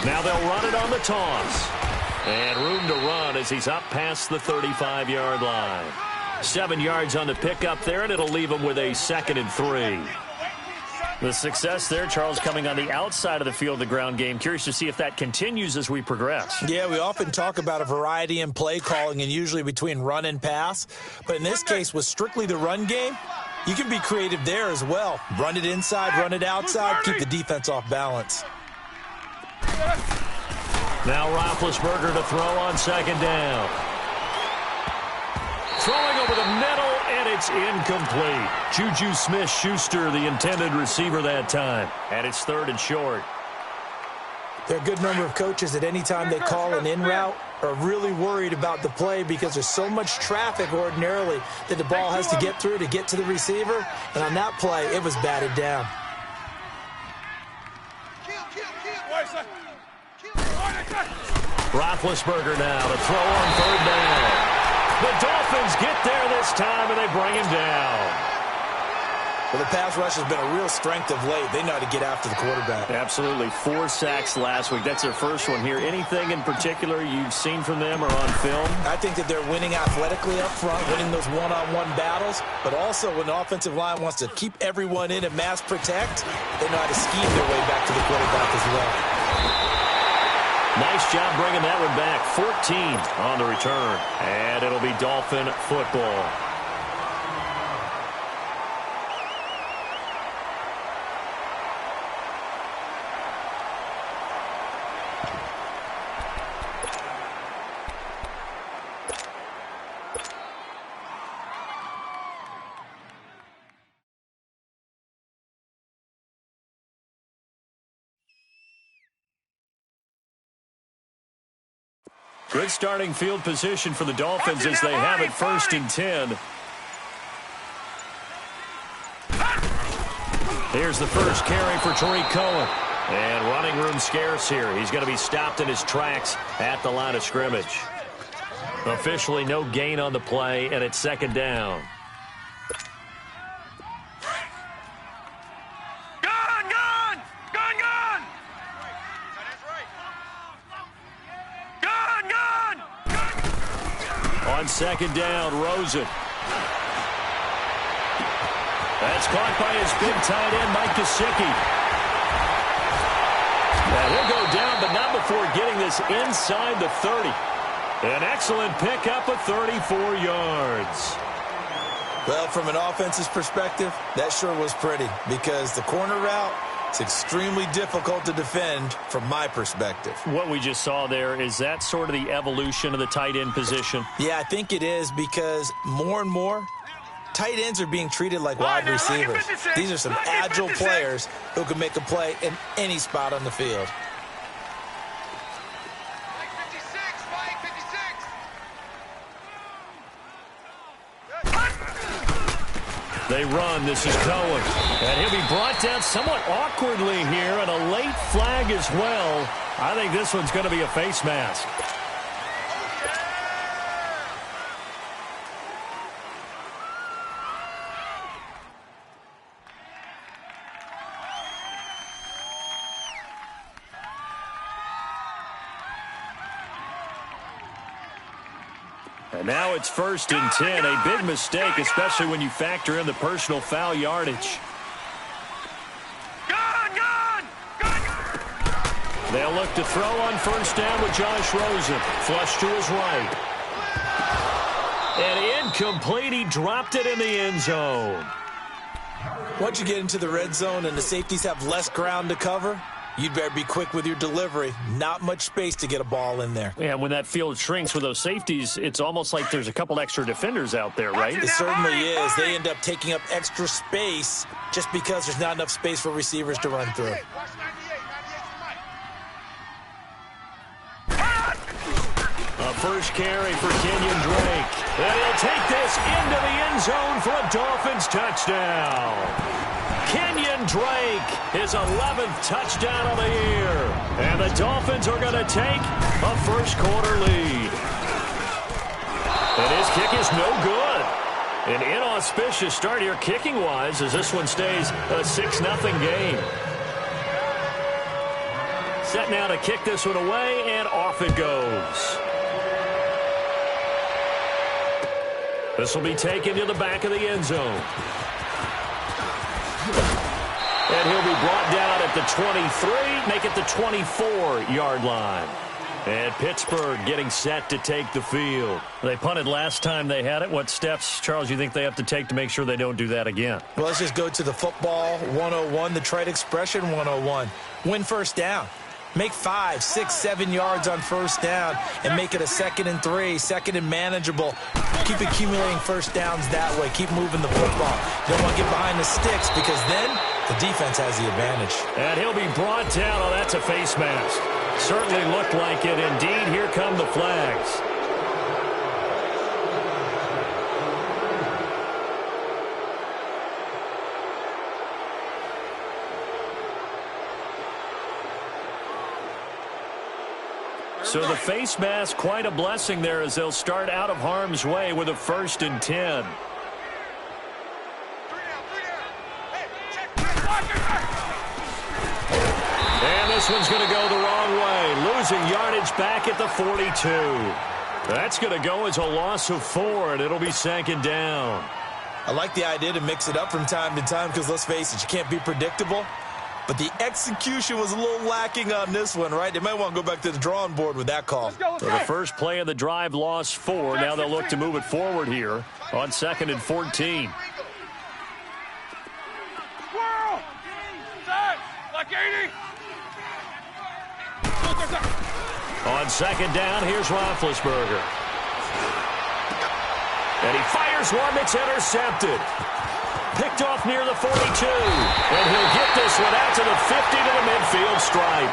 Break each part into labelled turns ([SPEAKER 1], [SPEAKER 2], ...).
[SPEAKER 1] Now they'll run it on the toss. And room to run as he's up past the 35-yard line. 7 yards on the pickup there, and it'll leave him with a 2nd and 3.
[SPEAKER 2] The success there, Charles, coming on the outside of the field, the ground game. Curious to see if that continues as we progress.
[SPEAKER 3] Yeah, we often talk about a variety in play calling and usually between run and pass. But in this case, with strictly the run game, you can be creative there as well. Run it inside, run it outside, keep the defense off balance.
[SPEAKER 1] Now Roethlisberger to throw on 2nd down. Throwing over the middle, and it's incomplete. Juju Smith-Schuster, the intended receiver that time.
[SPEAKER 2] And it's 3rd and short.
[SPEAKER 3] There are a good number of coaches at any time they call an in route are really worried about the play because there's so much traffic ordinarily that the ball has to get through to get to the receiver. And on that play, it was batted down.
[SPEAKER 1] Roethlisberger now to throw on 3rd down. The Dolphins get there this time, and they bring him down.
[SPEAKER 3] Well, the pass rush has been a real strength of late. They know how to get after the quarterback.
[SPEAKER 2] Absolutely. 4 sacks last week. That's their first one here. Anything in particular you've seen from them or on film?
[SPEAKER 3] I think that they're winning athletically up front, winning those one-on-one battles, but also when the offensive line wants to keep everyone in and mass protect, they know how to scheme their way back to the quarterback as well.
[SPEAKER 1] Nice job bringing that one back. 14 on the return. And it'll be Dolphin football. Good starting field position for the Dolphins as they have it 1st and 10. Here's the first carry for Tariq Cohen. And running room scarce here. He's going to be stopped in his tracks at the line of scrimmage. Officially no gain on the play, and it's 2nd down. On 2nd down, Rosen. That's caught by his big tight end, Mike Gesicki. And he'll go down, but not before getting this inside the 30. An excellent pickup of 34 yards.
[SPEAKER 3] Well, from an offense's perspective, that sure was pretty because the corner route, it's extremely difficult to defend from my perspective.
[SPEAKER 2] What we just saw there, is that sort of the evolution of the tight end position?
[SPEAKER 3] Yeah, I think it is because more and more, tight ends are being treated like wide receivers. These are some agile players who can make a play in any spot on the field.
[SPEAKER 1] They run. This is Cohen. And he'll be brought down somewhat awkwardly here, and a late flag as well. I think this one's going to be a face mask. And now it's 1st and 10. A big mistake, especially when you factor in the personal foul yardage. They'll look to throw on 1st down with Josh Rosen. Flush to his right. And incomplete. He dropped it in the end zone.
[SPEAKER 3] Once you get into the red zone and the safeties have less ground to cover, you'd better be quick with your delivery. Not much space to get a ball in there.
[SPEAKER 2] Yeah, when that field shrinks with those safeties, it's almost like there's a couple extra defenders out there, right?
[SPEAKER 3] It certainly is. They end up taking up extra space just because there's not enough space for receivers to run through.
[SPEAKER 1] A first carry for Kenyon Drake. And he'll take this into the end zone for a Dolphins touchdown. Kenyon Drake, his 11th touchdown of the year. And the Dolphins are going to take a first-quarter lead. And his kick is no good. An inauspicious start here kicking-wise as this one stays a 6-0 game.
[SPEAKER 2] Set now to kick this one away, and off it goes. This will be taken to the back of the end zone. And he'll be brought down at the 23, make it the 24-yard line. And Pittsburgh getting set to take the field. They punted last time they had it. What steps, Charles, you think they have to take to make sure they don't do that again?
[SPEAKER 3] Well, let's just go to the football 101, the trade expression 101. Win first down. Make 5, 6, 7 yards on first down and make it a 2nd and 3, 2nd and manageable. Keep accumulating first downs that way. Keep moving the football. You don't want to get behind the sticks because then the defense has the advantage.
[SPEAKER 2] And he'll be brought down. Oh, that's a face mask. Certainly looked like it. Indeed, here come the flags. So the face mask, quite a blessing there as they'll start out of harm's way with a 1st and 10. And this one's going to go the wrong way, losing yardage back at the 42. That's going to go as a loss of 4, and it'll be 2nd down.
[SPEAKER 3] I like the idea to mix it up from time to time because, let's face it, you can't be predictable. But the execution was a little lacking on this one, right? They might want to go back to the drawing board with that call.
[SPEAKER 2] So the first play of the drive lost 4. Now they'll look to move it forward here on 2nd and 14. On 2nd down, here's Roethlisberger. And he fires one that's intercepted. Picked off near the 42. And he'll get this one out to the 50 to the midfield stripe.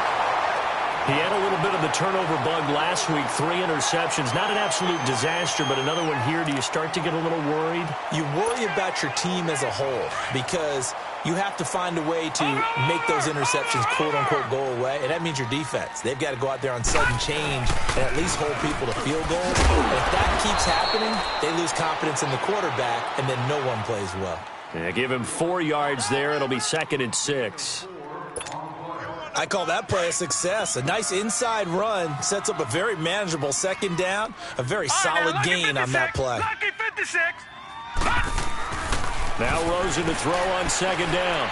[SPEAKER 2] He had a little bit of the turnover bug last week, 3 interceptions. Not an absolute disaster, but another one here. Do you start to get a little worried?
[SPEAKER 3] You worry about your team as a whole because you have to find a way to make those interceptions, quote-unquote, go away, and that means your defense. They've got to go out there on sudden change and at least hold people to field goals. And if that keeps happening, they lose confidence in the quarterback, and then no one plays well.
[SPEAKER 2] Yeah, give him 4 yards there. It'll be 2nd and 6.
[SPEAKER 3] I call that play a success. A nice inside run sets up a very manageable 2nd down, a very solid gain on that play.
[SPEAKER 4] Lucky 56.
[SPEAKER 2] Now Rosen to throw on 2nd down.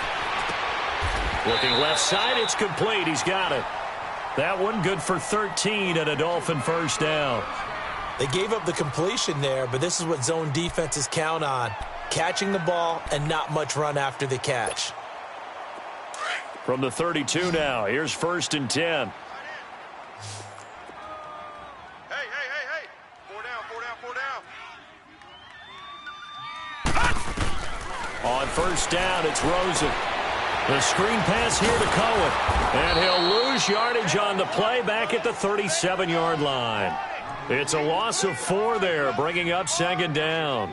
[SPEAKER 2] Looking left side, it's complete. He's got it. That one good for 13 and a Dolphin first down.
[SPEAKER 3] They gave up the completion there, but this is what zone defenses count on. Catching the ball and not much run after the catch.
[SPEAKER 2] From the 32 now, here's 1st and 10.
[SPEAKER 4] Hey. 4 down.
[SPEAKER 2] On 1st down, it's Rosen. The screen pass here to Cohen. And he'll lose yardage on the play back at the 37-yard line. It's a loss of 4 there, bringing up 2nd down.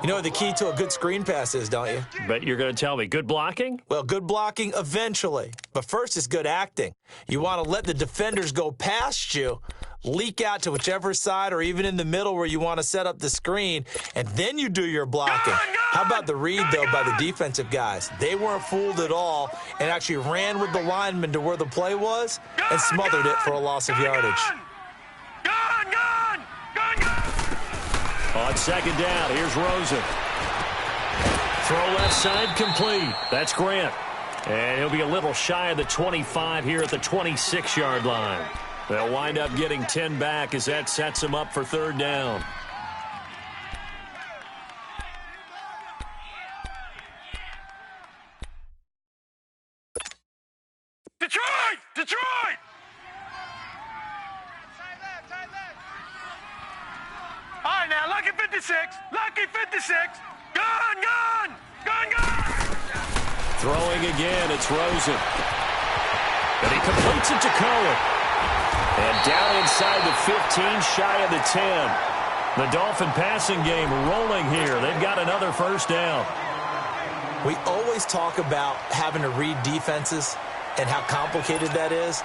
[SPEAKER 3] You know what the key to a good screen pass is, don't you?
[SPEAKER 2] Bet you're going to tell me. Good blocking?
[SPEAKER 3] Well, good blocking eventually. But first is good acting. You want to let the defenders go past you, leak out to whichever side or even in the middle where you want to set up the screen, and then you do your blocking. How about the read, though, by the defensive guys? They weren't fooled at all and actually ran with the lineman to where the play was and smothered it for a loss of yardage.
[SPEAKER 2] On 2nd down, here's Rosen. Throw left side, complete. That's Grant. And he'll be a little shy of the 25 here at the 26-yard line. They'll wind up getting 10 back as that sets them up for 3rd down.
[SPEAKER 4] Detroit! All right, now, lucky 56. Gun!
[SPEAKER 2] Throwing again, it's Rosen. And he completes it to Cohen. And down inside the 15, shy of the 10. The Dolphin passing game rolling here. They've got another 1st down.
[SPEAKER 3] We always talk about having to read defenses and how complicated that is.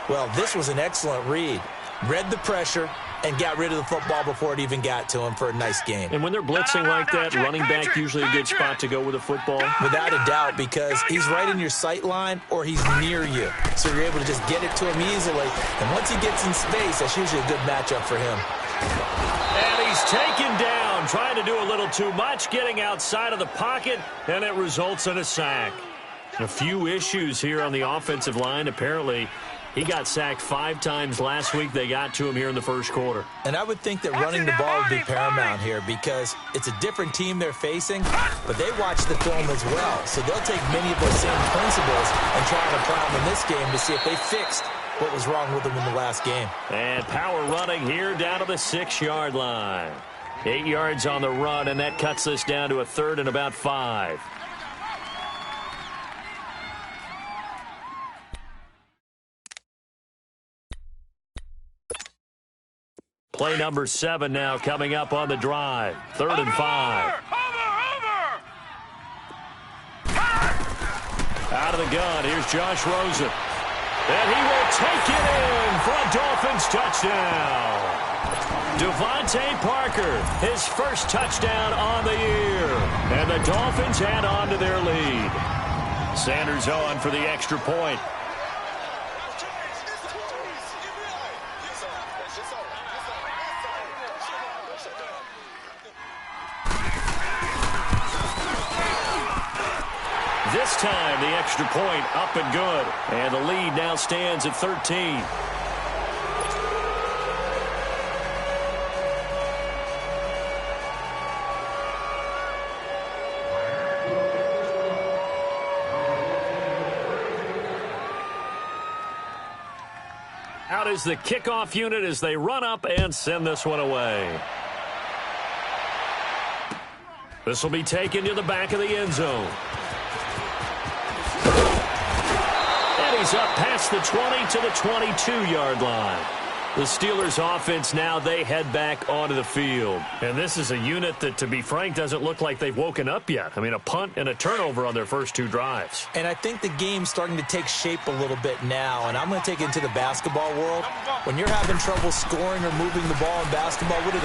[SPEAKER 3] Well, this was an excellent read. Read the pressure, and got rid of the football before it even got to him for a nice gain.
[SPEAKER 2] And when they're blitzing like that, running back usually a good spot to go with the football.
[SPEAKER 3] Without a doubt, because he's right in your sight line or he's near you. So you're able to just get it to him easily. And once he gets in space, that's usually a good matchup for him.
[SPEAKER 2] And he's taken down, trying to do a little too much, getting outside of the pocket, and it results in a sack. A few issues here on the offensive line. Apparently, he got sacked 5 times last week. They got to him here in the first quarter.
[SPEAKER 3] And I would think that running the ball would be paramount here because it's a different team they're facing, but they watch the film as well. So they'll take many of those same principles and try to apply them in this game to see if they fixed what was wrong with them in the last game.
[SPEAKER 2] And power running here down to the 6-yard line. 8 yards on the run, and that cuts this down to a 3rd and about 5. Play number 7 now coming up on the drive. 3rd and 5. Out of the gun, here's Josh Rosen. And he will take it in for a Dolphins touchdown. Devontae Parker, his first touchdown on the year. And the Dolphins add on to their lead. Sanders on for the extra point. This time, the extra point up and good. And the lead now stands at 13. Out is the kickoff unit as they run up and send this one away. This will be taken to the back of the end zone. He's up past the 20 to the 22-yard line. The Steelers' offense now, they head back onto the field. And this is a unit that, to be frank, doesn't look like they've woken up yet. I mean, a punt and a turnover on their first 2 drives.
[SPEAKER 3] And I think the game's starting to take shape a little bit now. And I'm going to take it into the basketball world. When you're having trouble scoring or moving the ball in basketball, what do?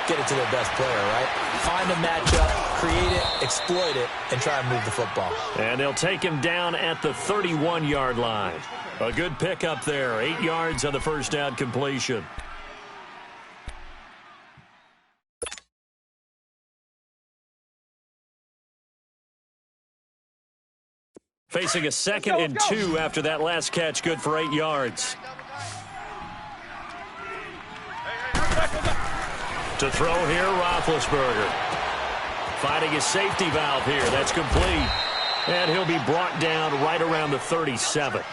[SPEAKER 3] Get it to their best player, right? Find a matchup, create it, exploit it, and try and move the football.
[SPEAKER 2] And they'll take him down at the 31-yard line. A good pickup there. 8 yards on the first down completion. Facing a 2nd and 2 after that last catch, good for 8 yards. To throw here, Roethlisberger. Finding his safety valve here. That's complete. And he'll be brought down right around the 37.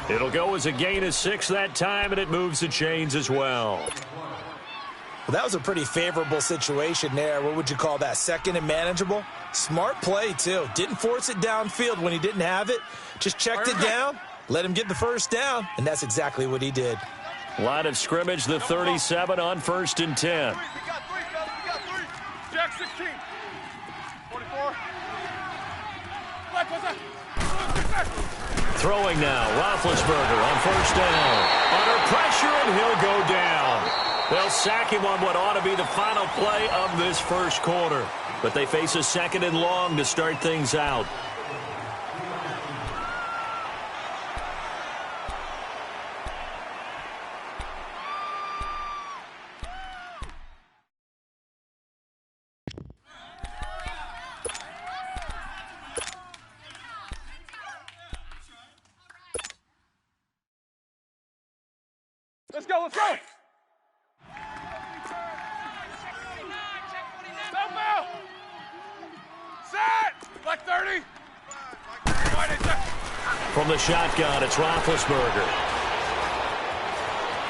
[SPEAKER 2] It'll go as a gain of 6 that time, and it moves the chains as well.
[SPEAKER 3] Well, that was a pretty favorable situation there. What would you call that? 2nd and manageable? Smart play, too. Didn't force it downfield when he didn't have it. Just checked it down, let him get the first down, and that's exactly what he did.
[SPEAKER 2] Line of scrimmage, the 37 on 1st and 10.
[SPEAKER 4] We got 3, fellas. We got 3. Jack 16. 24.
[SPEAKER 2] Throwing now, Roethlisberger on 1st down. Under pressure, and he'll go down. They'll sack him on what ought to be the final play of this first quarter. But they face a 2nd and long to start things out.
[SPEAKER 4] Let's go, let's go. Set. Like 30.
[SPEAKER 2] From the shotgun, it's Roethlisberger.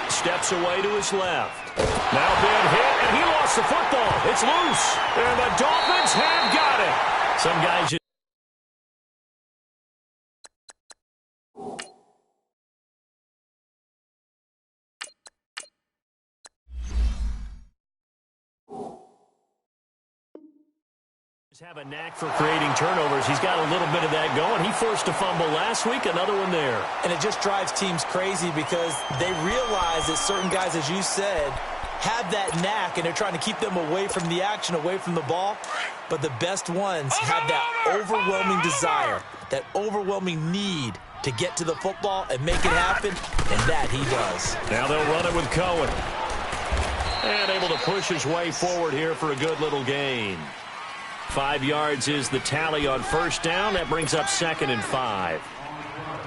[SPEAKER 2] Steps away to his left. Now being hit, and he lost the football. It's loose, and the Dolphins have got it. Some guys just have a knack for creating turnovers. He's got a little bit of that going. He forced a fumble last week, another one there.
[SPEAKER 3] And it just drives teams crazy because they realize that certain guys, as you said, have that knack, and they're trying to keep them away from the action, away from the ball. But the best ones have that overwhelming desire, that overwhelming need to get to the football and make it happen, and that he does.
[SPEAKER 2] Now they'll run it with Cohen. And able to push his way forward here for a good little gain. 5 yards is the tally on first down. That brings up 2nd and 5.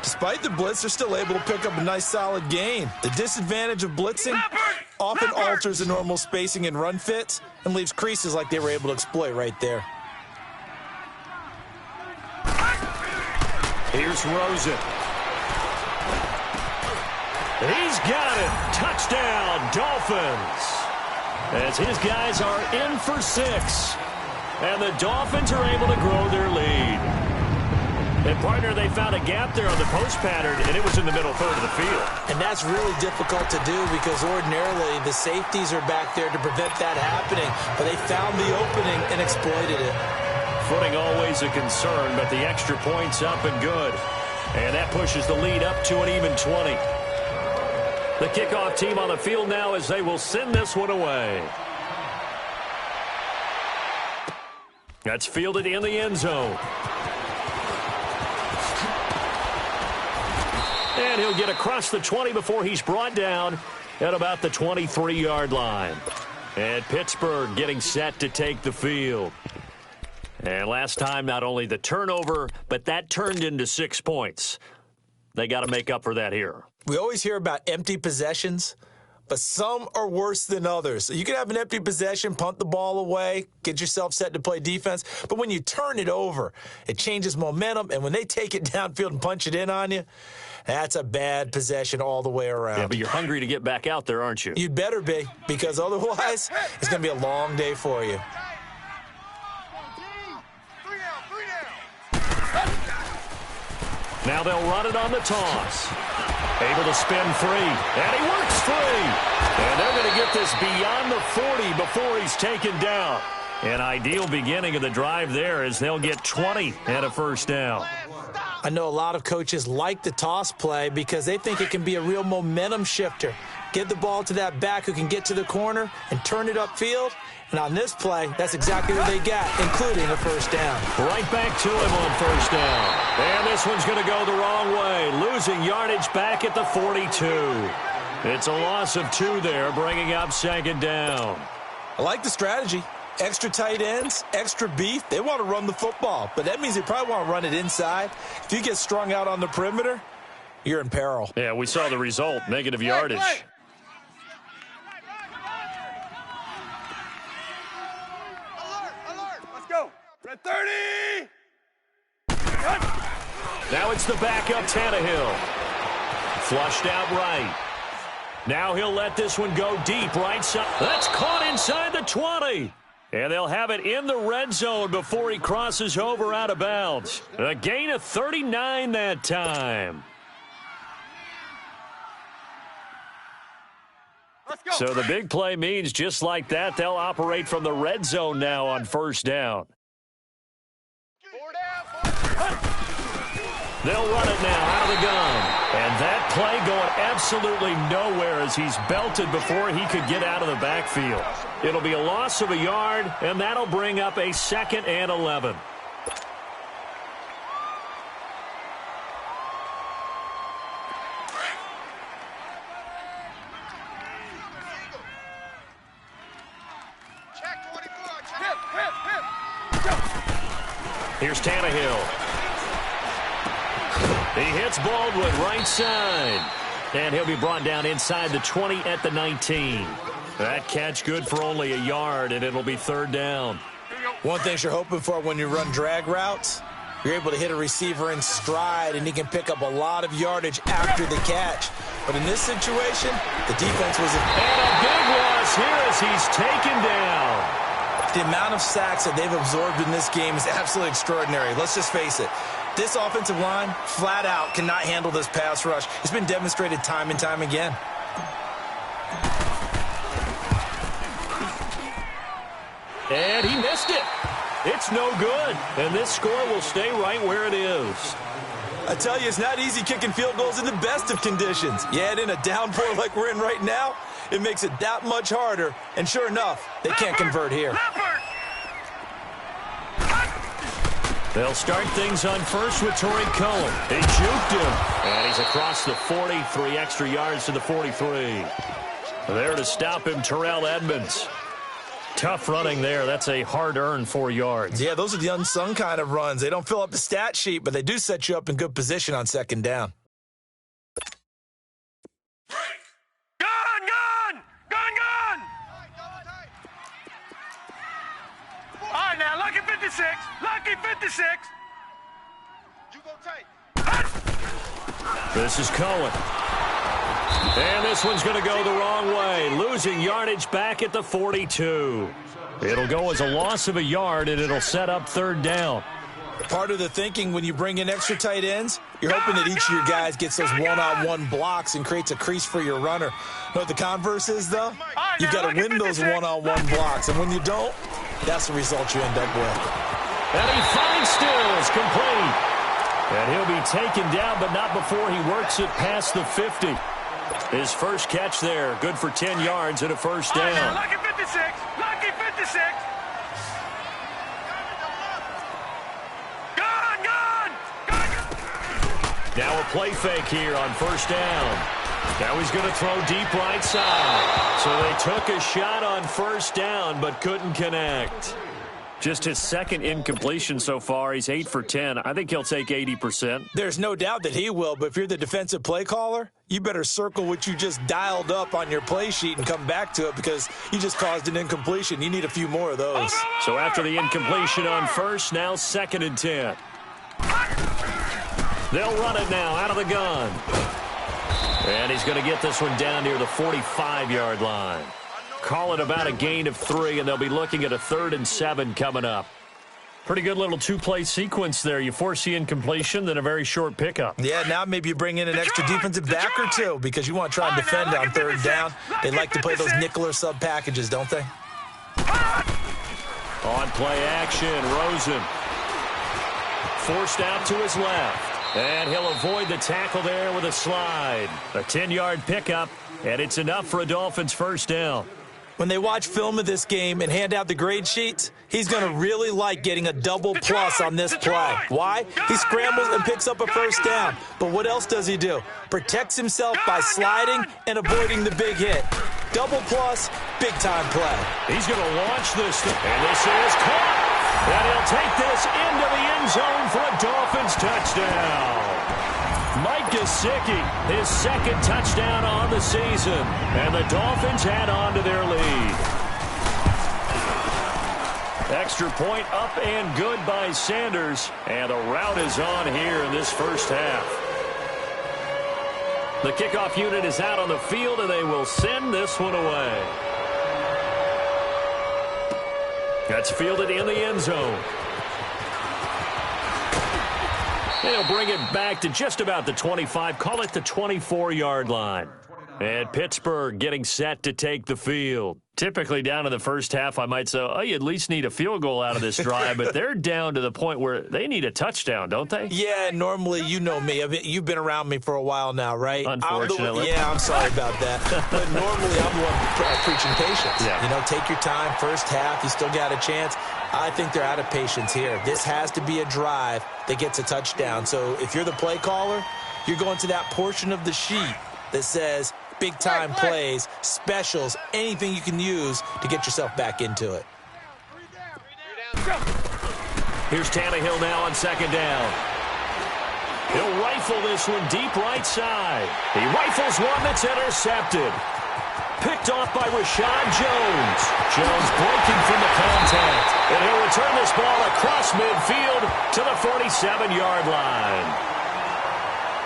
[SPEAKER 3] Despite the blitz, they're still able to pick up a nice, solid gain. The disadvantage of blitzing often alters the normal spacing and run fits and leaves creases like they were able to exploit right there.
[SPEAKER 2] Here's Rosen. He's got it. Touchdown, Dolphins. As his guys are in for 6. And the Dolphins are able to grow their lead. And, partner, they found a gap there on the post pattern, and it was in the middle third of the field.
[SPEAKER 3] And that's really difficult to do because ordinarily the safeties are back there to prevent that happening. But they found the opening and exploited it.
[SPEAKER 2] Footing always a concern, but the extra point's up and good. And that pushes the lead up to an even 20. The kickoff team on the field now as they will send this one away. That's fielded in the end zone. And he'll get across the 20 before he's brought down at about the 23-yard line. And Pittsburgh getting set to take the field. And last time, not only the turnover, but that turned into 6 points. They got to make up for that here.
[SPEAKER 3] We always hear about empty possessions, but some are worse than others. So you can have an empty possession, punt the ball away, get yourself set to play defense. But when you turn it over, it changes momentum. And when they take it downfield and punch it in on you, that's a bad possession all the way around.
[SPEAKER 2] Yeah, but you're hungry to get back out there, aren't you?
[SPEAKER 3] You'd better be, because otherwise it's going to be a long day for you.
[SPEAKER 2] Now they'll run it on the toss. Able to spin free. And he works free. And they're going to get this beyond the 40 before he's taken down. An ideal beginning of the drive there as they'll get 20 and a first down.
[SPEAKER 3] I know a lot of coaches like the toss play because they think it can be a real momentum shifter. Get the ball to that back who can get to the corner and turn it upfield. And on this play, that's exactly what they got, including a first down.
[SPEAKER 2] Right back to him on first down. And this one's going to go the wrong way, losing yardage back at the 42. It's a loss of 2 there, bringing up 2nd down.
[SPEAKER 3] I like the strategy. Extra tight ends, extra beef. They want to run the football, but that means they probably want to run it inside. If you get strung out on the perimeter, you're in peril.
[SPEAKER 2] Yeah, we saw the result, negative yardage.
[SPEAKER 4] Alert! Let's go! Red 30!
[SPEAKER 2] Now it's the backup Tannehill. Flushed out right. Now he'll let this one go deep right side. That's caught inside the 20. And they'll have it in the red zone before he crosses over out of bounds. A gain of 39 that time.
[SPEAKER 4] Let's go!
[SPEAKER 2] So the big play means just like that, they'll operate from the red zone now on first down.
[SPEAKER 4] 4 down.
[SPEAKER 2] They'll run it now out of the gun. And that play going absolutely nowhere as he's belted before he could get out of the backfield. It'll be a loss of a yard, and that'll bring up a 2nd and 11.
[SPEAKER 4] Check 24. Hip.
[SPEAKER 2] Here's Tannehill. He hits Baldwin right side. And he'll be brought down inside the 20 at the 19. That catch good for only a yard, and it'll be 3rd down.
[SPEAKER 3] One thing you're hoping for when you run drag routes, you're able to hit a receiver in stride, and he can pick up a lot of yardage after the catch. But in this situation, the defense was...
[SPEAKER 2] And a big loss here as he's taken down.
[SPEAKER 3] The amount of sacks that they've absorbed in this game is absolutely extraordinary. Let's just face it. This offensive line, flat out, cannot handle this pass rush. It's been demonstrated time and time again.
[SPEAKER 2] And he missed it. It's no good. And this score will stay right where it is.
[SPEAKER 3] I tell you, it's not easy kicking field goals in the best of conditions. You add in a downpour like we're in right now, it makes it that much harder. And sure enough, they can't convert here.
[SPEAKER 2] They'll start things on first with Torrey Cohen. He juked him. And he's across the 40, 3 extra yards to the 43. There to stop him, Terrell Edmonds. Tough running there. That's a hard-earned 4 yards.
[SPEAKER 3] Yeah, those are the unsung kind of runs. They don't fill up the stat sheet, but they do set you up in good position on second down.
[SPEAKER 4] All right, now, lucky 56. Lucky 56. You go tight.
[SPEAKER 2] This is Cohen. And this one's going to go the wrong way. Losing yardage back at the 42. It'll go as a loss of a yard, and it'll set up third down.
[SPEAKER 3] Part of the thinking when you bring in extra tight ends, you're hoping that each of your guys gets those one-on-one blocks and creates a crease for your runner. Know what the converse is, though? You've got to win those one-on-one blocks, and when you don't, that's the result you end up with.
[SPEAKER 2] And he finds Stills, complete. And he'll be taken down, but not before he works it past the 50. His first catch there, good for 10 yards and a first down.
[SPEAKER 4] Right, lucky 56. Lucky 56.
[SPEAKER 2] Now a play fake here on first down. Now he's going to throw deep right side. So they took a shot on first down but couldn't connect. Just his second incompletion so far. He's 8 for 10. I think he'll take 80%.
[SPEAKER 3] There's no doubt that he will, but if you're the defensive play caller, you better circle what you just dialed up on your play sheet and come back to it because you just caused an incompletion. You need a few more of those.
[SPEAKER 2] So after the incompletion on first, now second and 10. They'll run it now out of the gun. And he's going to get this one down near the 45-yard line. Call it about a gain of 3, and they'll be looking at a 3rd and 7 coming up. Pretty good little two-play sequence there. You force the incompletion, then a very short pickup.
[SPEAKER 3] Yeah, now maybe you bring in an extra defensive back or two because you want to try and defend on third down. They like to play those nickel or sub packages, don't they?
[SPEAKER 2] On play action, Rosen. Forced out to his left. And he'll avoid the tackle there with a slide. A 10-yard pickup, and it's enough for a Dolphins first down.
[SPEAKER 3] When they watch film of this game and hand out the grade sheets, he's going to really like getting a double plus on this play. Why? He scrambles and picks up a first down. But what else does he do? Protects himself by sliding and avoiding the big hit. Double plus, big-time play.
[SPEAKER 2] He's going to launch this thing, and this is caught. And he'll take this into the end zone for a Dolphins touchdown. Mike Gesicki, his second touchdown on the season. And the Dolphins add on to their lead. Extra point up and good by Sanders. And the route is on here in this first half. The kickoff unit is out on the field, and they will send this one away. That's fielded in the end zone. They'll bring it back to just about the 25. Call it the 24-yard line. And Pittsburgh getting set to take the field. Typically down in the first half, I might say, oh, you at least need a field goal out of this drive. But they're down to the point where they need a touchdown, don't they?
[SPEAKER 3] Yeah, normally, you know me. You've been around me for a while now, right?
[SPEAKER 2] Unfortunately.
[SPEAKER 3] I'm sorry about that. But normally, I'm the one preaching patience. Yeah. You know, take your time. First half, you still got a chance. I think they're out of patience here. This has to be a drive that gets a touchdown. So if you're the play caller, you're going to that portion of the sheet that says big-time plays, specials, anything you can use to get yourself back into it.
[SPEAKER 2] Here's Tannehill now on second down. He'll rifle this one deep right side. He rifles one that's intercepted. Picked off by Rashad Jones. Jones breaking from the contact. And he'll return this ball across midfield to the 47-yard line.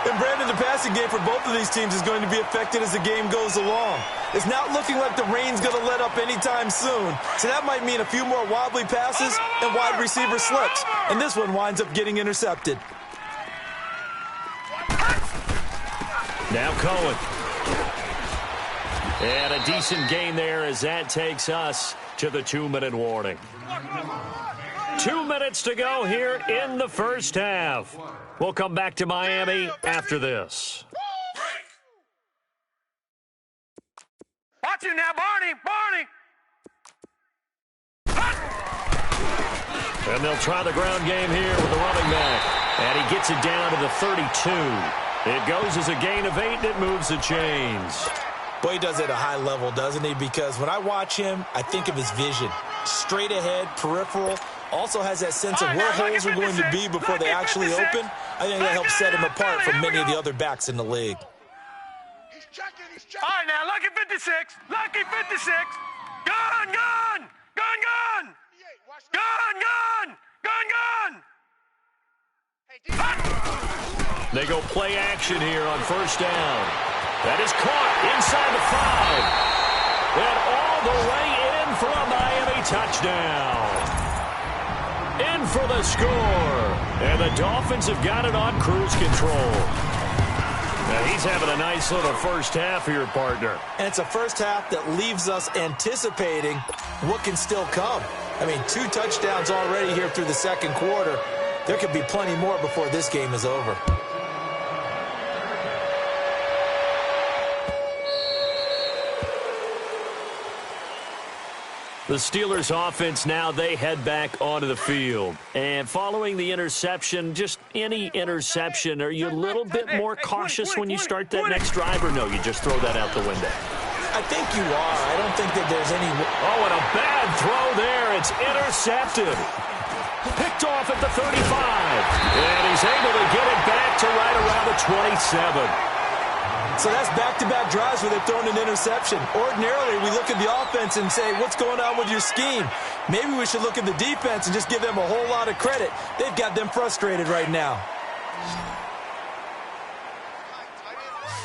[SPEAKER 3] And Brandon, the passing game for both of these teams is going to be affected as the game goes along. It's not looking like the rain's going to let up anytime soon. So that might mean a few more wobbly passes and wide receiver slips. And this one winds up getting intercepted.
[SPEAKER 2] Now Cohen. And a decent gain there as that takes us to the 2-minute warning. 2 minutes to go here in the first half. We'll come back to Miami after this.
[SPEAKER 4] Watch it now, Barney.
[SPEAKER 2] And they'll try the ground game here with the running back. And he gets it down to the 32. It goes as a gain of 8, and it moves the chains.
[SPEAKER 3] Boy, he does it at a high level, doesn't he? Because when I watch him, I think of his vision. Straight ahead, peripheral. Also has that sense of where holes are going to be before they actually open. I think that helps set him apart from many of the other backs in the league.
[SPEAKER 4] All right, now, lucky 56. Lucky 56. Gun.
[SPEAKER 2] They go play action here on first down. That is caught inside the 5. And all the way in for a Miami touchdown. In for the score. And the Dolphins have got it on cruise control. Now he's having a nice little first half here, partner.
[SPEAKER 3] And it's a first half that leaves us anticipating what can still come. I mean, 2 touchdowns already here through the second quarter. There could be plenty more before this game is over.
[SPEAKER 2] The Steelers offense now, they head back onto the field. And following the interception, just any interception, are you a little bit more cautious when you start that next drive, or no, you just throw that out the window?
[SPEAKER 3] I think you are. I don't think that there's any...
[SPEAKER 2] Oh, and a bad throw there. It's intercepted. Picked off at the 35. And he's able to get it back to right around the 27.
[SPEAKER 3] So that's back-to-back drives where they've thrown an interception. Ordinarily, we look at the offense and say, what's going on with your scheme? Maybe we should look at the defense and just give them a whole lot of credit. They've got them frustrated right now.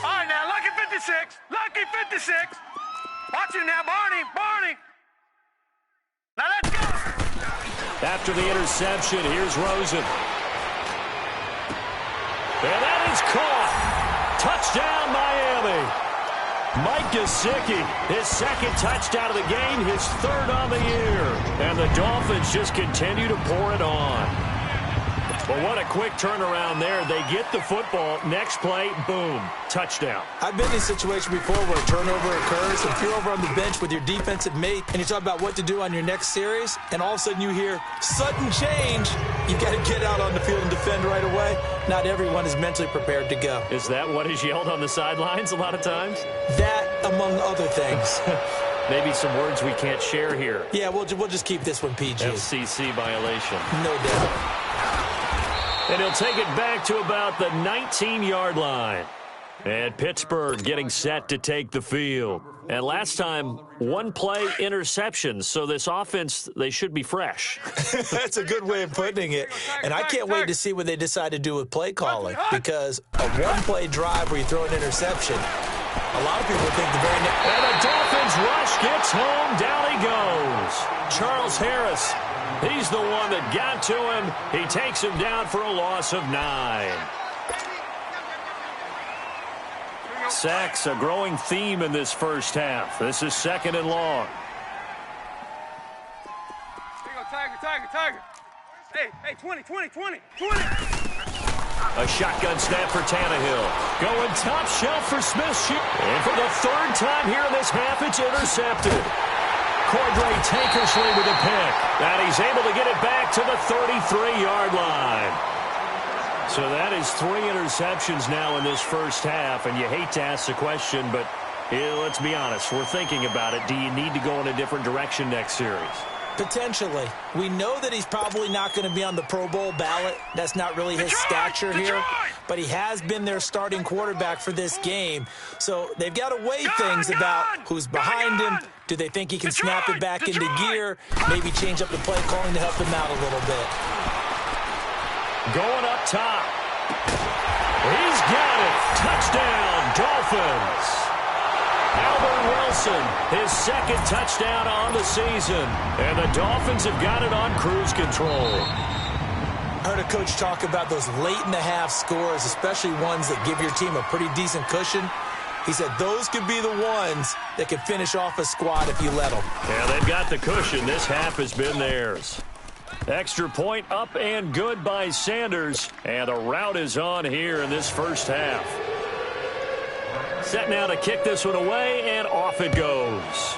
[SPEAKER 4] All right, now, lucky 56. Lucky 56. Watch it now, Barney. Now let's go.
[SPEAKER 2] After the interception, here's Rosen. And that is caught. Touchdown, Miami. Mike Gesicki, his second touchdown of the game, his 3rd on the year. And the Dolphins just continue to pour it on. But what a quick turnaround there. They get the football. Next play, boom, touchdown.
[SPEAKER 3] I've been in a situation before where a turnover occurs. If you're over on the bench with your defensive mate and you talk about what to do on your next series, and all of a sudden you hear sudden change, you got to get out on the field and defend right away. Not everyone is mentally prepared to go.
[SPEAKER 2] Is that what is yelled on the sidelines a lot of times?
[SPEAKER 3] That, among other things.
[SPEAKER 2] Maybe some words we can't share here.
[SPEAKER 3] Yeah, we'll just keep this one PG.
[SPEAKER 2] FCC violation.
[SPEAKER 3] No doubt.
[SPEAKER 2] And he'll take it back to about the 19-yard line. And Pittsburgh getting set to take the field. And last time, 1-play interception. So this offense, they should be fresh.
[SPEAKER 3] That's a good way of putting it. And I can't wait to see what they decide to do with play calling. Because a 1-play drive where you throw an interception, a lot of people think the very next...
[SPEAKER 2] And the Dolphins rush gets home. Down he goes. Charles Harris. He's the one that got to him. He takes him down for a loss of 9. Sacks, a growing theme in this first half. This is 2nd and long.
[SPEAKER 4] Here you go, Tiger. Hey, 20.
[SPEAKER 2] A shotgun snap for Tannehill. Going top shelf for Smith. And for the 3rd time here in this half, it's intercepted. Cordray Tankersley with a pick. And he's able to get it back to the 33-yard line. So that is 3 interceptions now in this first half. And you hate to ask the question, but let's be honest. We're thinking about it. Do you need to go in a different direction next series?
[SPEAKER 3] Potentially. We know that he's probably not going to be on the Pro Bowl ballot. That's not really his stature here. But he has been their starting quarterback for this game. So they've got to weigh things about who's behind him. Do they think he can snap it back into gear? Maybe change up the play calling to help him out a little bit.
[SPEAKER 2] Going up top. He's got it. Touchdown, Dolphins. Albert Wilson, his 2nd touchdown on the season. And the Dolphins have got it on cruise control.
[SPEAKER 3] I heard a coach talk about those late-in-the-half scores, especially ones that give your team a pretty decent cushion. He said those could be the ones that could finish off a squad if you let them.
[SPEAKER 2] Yeah, they've got the cushion. This half has been theirs. Extra point up and good by Sanders. And a rout is on here in this first half. Set now to kick this one away, and off it goes.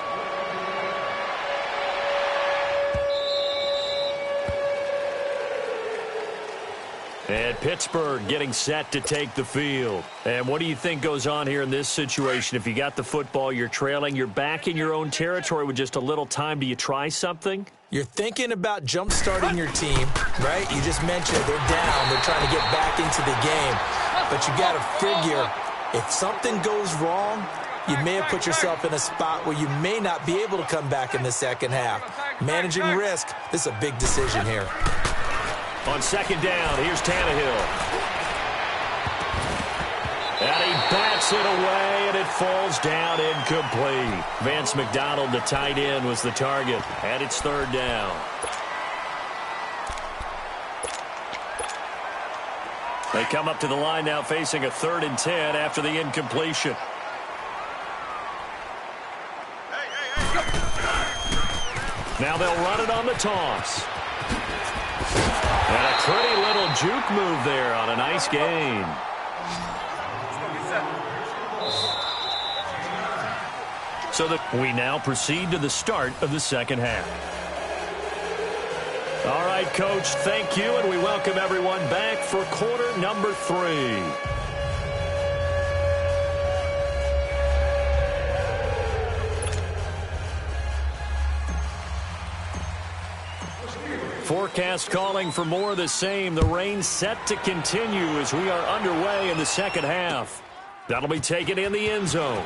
[SPEAKER 2] And Pittsburgh getting set to take the field. And what do you think goes on here in this situation? If you got the football, you're trailing, you're back in your own territory with just a little time. Do you try something?
[SPEAKER 3] You're thinking about jump-starting your team, right? You just mentioned they're down. They're trying to get back into the game. But you got to figure, if something goes wrong, you may have put yourself in a spot where you may not be able to come back in the second half. Managing risk, this is a big decision here.
[SPEAKER 2] On second down, here's Tannehill. And he bats it away, and it falls down incomplete. Vance McDonald, the tight end, was the target, and it's third down. They come up to the line now facing a 3rd and 10 after the incompletion. Now they'll run it on the toss. And a pretty little juke move there on a nice gain. So that we now proceed to the start of the second half. All right, Coach, thank you, and we welcome everyone back for quarter number 3. Forecast calling for more of the same. The rain set to continue as we are underway in the second half. That'll be taken in the end zone.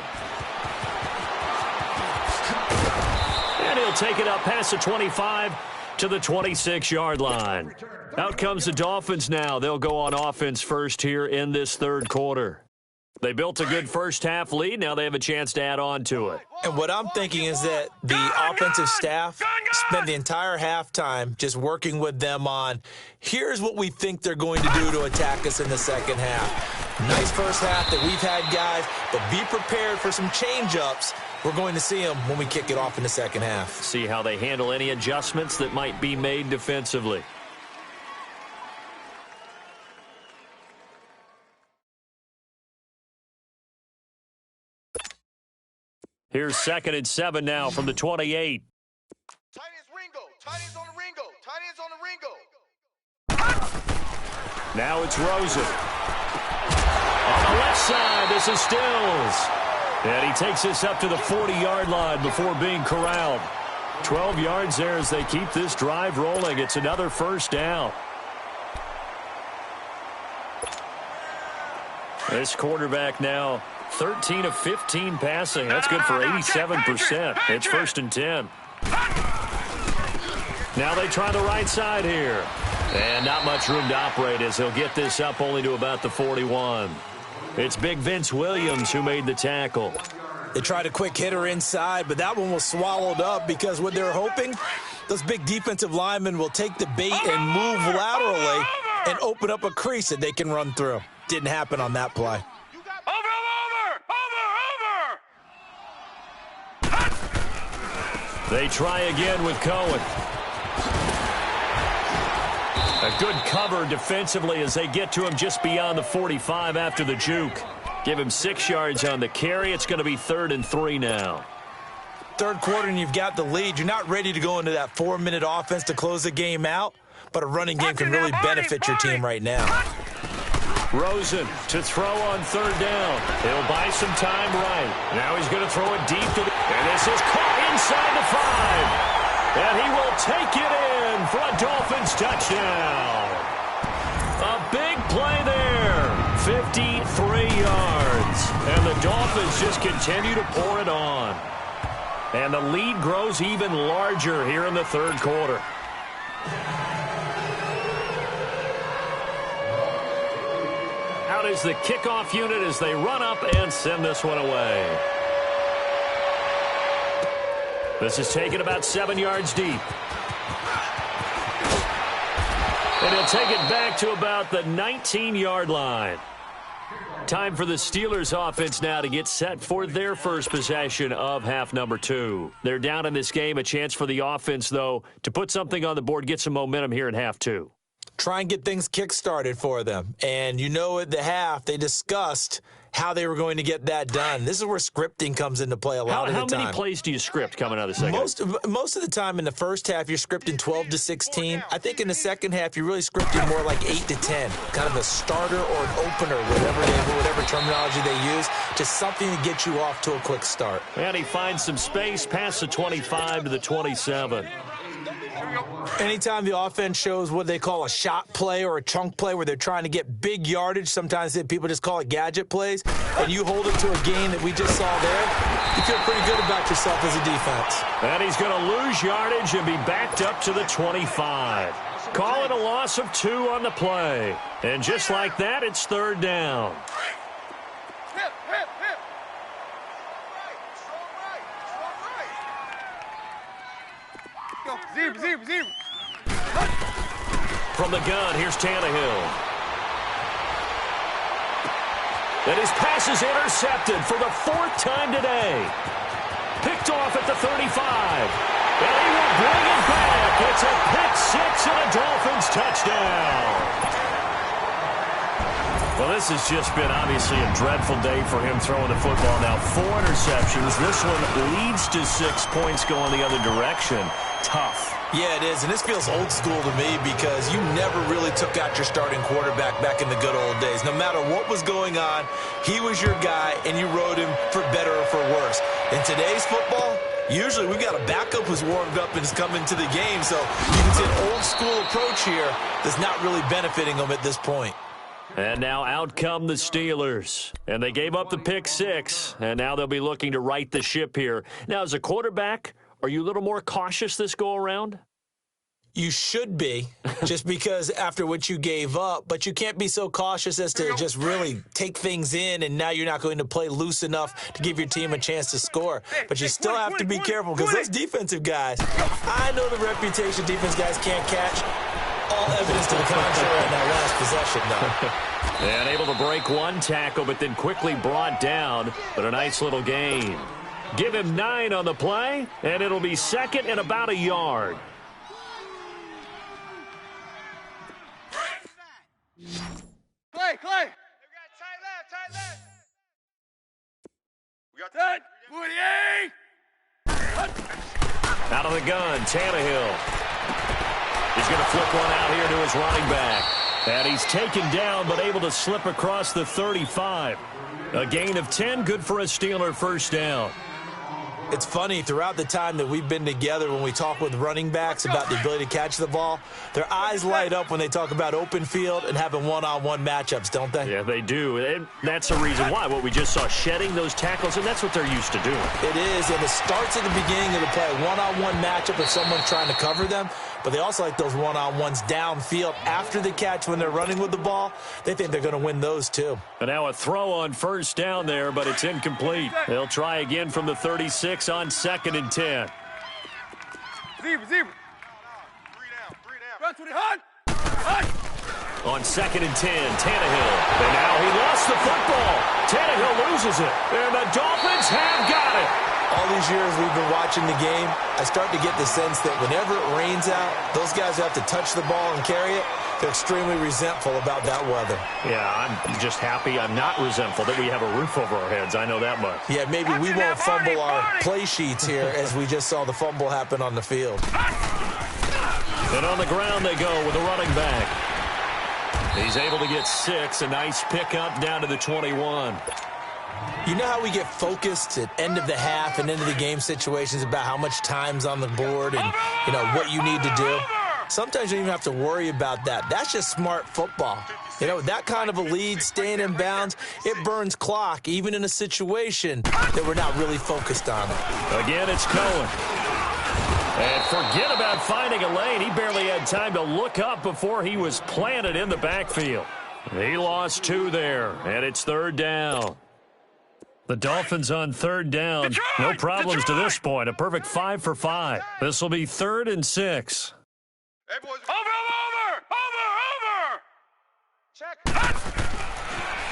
[SPEAKER 2] And he'll take it up past the 25 to the 26-yard line. Out comes the Dolphins now. They'll go on offense first here in this third quarter. They built a good first-half lead. Now they have a chance to add on to it.
[SPEAKER 3] And what I'm thinking is that the offensive staff spent the entire halftime just working with them on, here's what we think they're going to do to attack us in the second half. Nice first half that we've had, guys, but be prepared for some change-ups. We're going to see them when we kick it off in the second half.
[SPEAKER 2] See how they handle any adjustments that might be made defensively. Here's 2nd and 7 now from the 28.
[SPEAKER 4] Tight ends Ringo. Tight ends on the Ringo. Tight ends on the Ringo.
[SPEAKER 2] Now it's Rosen. On the left side, this is Stills. And he takes this up to the 40-yard line before being corralled. 12 yards there as they keep this drive rolling. It's another first down. This quarterback now 13 of 15 passing. That's good for 87%. It's 1st and 10. Now they try the right side here. And not much room to operate as he'll get this up only to about the 41. It's big Vince Williams who made the tackle.
[SPEAKER 3] They tried a quick hitter inside, but that one was swallowed up because what they're hoping, those big defensive linemen will take the bait and move laterally and open up a crease that they can run through. Didn't happen on that play.
[SPEAKER 2] They try again with Cohen. A good cover defensively as they get to him just beyond the 45 after the juke. Give him 6 yards on the carry. It's going to be 3rd and 3 now.
[SPEAKER 3] Third quarter and you've got the lead. You're not ready to go into that 4-minute offense to close the game out, but a running game can really benefit your team right now.
[SPEAKER 2] Rosen to throw on 3rd down. He'll buy some time right. Now he's going to throw it deep to the... And this is caught inside the 5. And he will take it in for a Dolphins touchdown. A big play there. 53 yards. And the Dolphins just continue to pour it on. And the lead grows even larger here in the third quarter. Out is the kickoff unit as they run up and send this one away. This is taken about 7 yards deep. And he'll take it back to about the 19-yard line. Time for the Steelers offense now to get set for their first possession of half number 2. They're down in this game. A chance for the offense, though, to put something on the board, get some momentum here in half 2.
[SPEAKER 3] Try and get things kick-started for them. And you know at the half, they discussed how they were going to get that done. This is where scripting comes into play a lot of the time.
[SPEAKER 2] How many plays do you script coming out of the second?
[SPEAKER 3] Most of the time in the first half, you're scripting 12 to 16. I think in the second half, you're really scripting more like 8 to 10, kind of a starter or an opener, whatever terminology they use, just something to get you off to a quick start.
[SPEAKER 2] And he finds some space past the 25 to the 27.
[SPEAKER 3] Anytime the offense shows what they call a shot play or a chunk play where they're trying to get big yardage, sometimes people just call it gadget plays, and you hold it to a gain that we just saw there, you feel pretty good about yourself as a defense.
[SPEAKER 2] And he's going to lose yardage and be backed up to the 25. Call it a loss of 2 on the play. And just like that, it's third down.
[SPEAKER 4] Zero.
[SPEAKER 2] From the gun, here's Tannehill. And his pass is intercepted for the 4th time today. Picked off at the 35. And he will bring it back. It's a pick 6 and a Dolphins touchdown. Well, this has just been obviously a dreadful day for him throwing the football. Now 4 interceptions. This one leads to 6 points going the other direction. Tough.
[SPEAKER 3] Yeah, it is, and this feels old school to me because you never really took out your starting quarterback back in the good old days. No matter what was going on, he was your guy, and you rode him for better or for worse. In today's football, usually we've got a backup who's warmed up and is coming to the game, so you can see an old school approach here that's not really benefiting them at this point.
[SPEAKER 2] And now out come the Steelers. And they gave up the pick 6, and now they'll be looking to right the ship here. Now, as a quarterback, are you a little more cautious this go-around?
[SPEAKER 3] You should be, just because after what you gave up, but you can't be so cautious as to just really take things in, and now you're not going to play loose enough to give your team a chance to score. But you still have to be careful because those defensive guys, I know the reputation defense guys can't catch. All evidence to the contrary in that last possession, though.
[SPEAKER 2] And able to break one tackle, but then quickly brought down, but a nice little gain. Give him 9 on the play, and it'll be 2nd and about a yard.
[SPEAKER 4] Clay. We got tight left. We got that. 48.
[SPEAKER 2] Out of the gun, Tannehill. He's going to flip one out here to his running back. And he's taken down, but able to slip across the 35. A gain of 10, good for a Steeler first down.
[SPEAKER 3] It's funny, throughout the time that we've been together, when we talk with running backs about the ability to catch the ball, their eyes light up when they talk about open field and having one-on-one matchups, don't they?
[SPEAKER 2] Yeah, they do. And that's the reason why. What we just saw, shedding those tackles, and that's what they're used to doing.
[SPEAKER 3] It is, and it starts at the beginning of the play, a one-on-one matchup if someone's trying to cover them, but they also like those one-on-ones downfield after the catch when they're running with the ball. They think they're going to win those, too.
[SPEAKER 2] And now a throw on first down there, but it's incomplete. They'll try again from the 36 on 2nd and 10.
[SPEAKER 4] Zero. 3 down. Run to the hunt.
[SPEAKER 2] On 2nd and 10, Tannehill. And now he lost the football. Tannehill loses it. And the Dolphins have got it.
[SPEAKER 3] All these years we've been watching the game, I start to get the sense that whenever it rains out, those guys who have to touch the ball and carry it, they're extremely resentful about that weather.
[SPEAKER 2] Yeah, I'm just happy I'm not resentful that we have a roof over our heads. I know that much.
[SPEAKER 3] Yeah, maybe we won't fumble our play sheets here as we just saw the fumble happen on the field.
[SPEAKER 2] And on the ground they go with a running back. He's able to get 6, a nice pickup down to the 21.
[SPEAKER 3] You know how we get focused at end of the half and into the game situations about how much time's on the board and, you know, what you need to do? Sometimes you don't even have to worry about that. That's just smart football. You know, that kind of a lead, staying in bounds, it burns clock, even in a situation that we're not really focused on it.
[SPEAKER 2] Again, it's Cohen. And forget about finding a lane. He barely had time to look up before he was planted in the backfield. He lost 2 there, and it's 3rd down. The Dolphins on 3rd down. No problems to this point. A perfect 5 for 5. This will be 3rd and 6.
[SPEAKER 4] Hey, boys. Over. Check.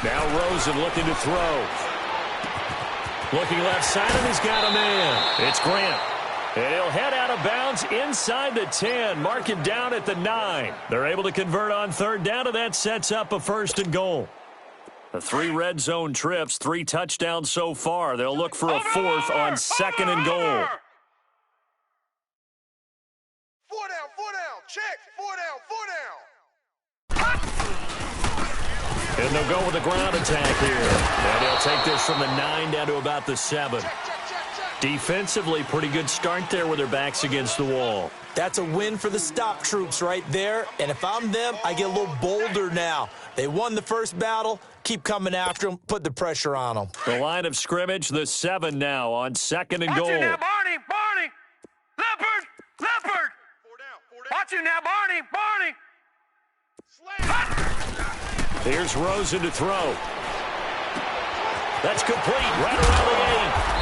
[SPEAKER 2] Now Rosen looking to throw. Looking left side, and he's got a man. It's Grant. And he'll head out of bounds inside the 10, mark him down at the 9. They're able to convert on third down, and that sets up a 1st and goal. The 3 red zone trips, 3 touchdowns so far. They'll look for a 4th on 2nd and goal.
[SPEAKER 4] 4 down, 4 down. Check. 4 down, 4 down.
[SPEAKER 2] And they'll go with a ground attack here. And they'll take this from the 9 down to about the 7. Defensively, pretty good start there with their backs against the wall.
[SPEAKER 3] That's a win for the stop troops right there. And if I'm them, I get a little bolder now. They won the first battle. Keep coming after them. Put the pressure on them.
[SPEAKER 2] The line of scrimmage, the 7 now on 2nd and goal.
[SPEAKER 5] Watch you now, Barney. Barney. Leopard. Leopard.
[SPEAKER 4] 4 down, 4 down.
[SPEAKER 5] Watch you now, Barney. Barney.
[SPEAKER 4] Slam.
[SPEAKER 2] Here's Rosen to throw. That's complete right around the 8.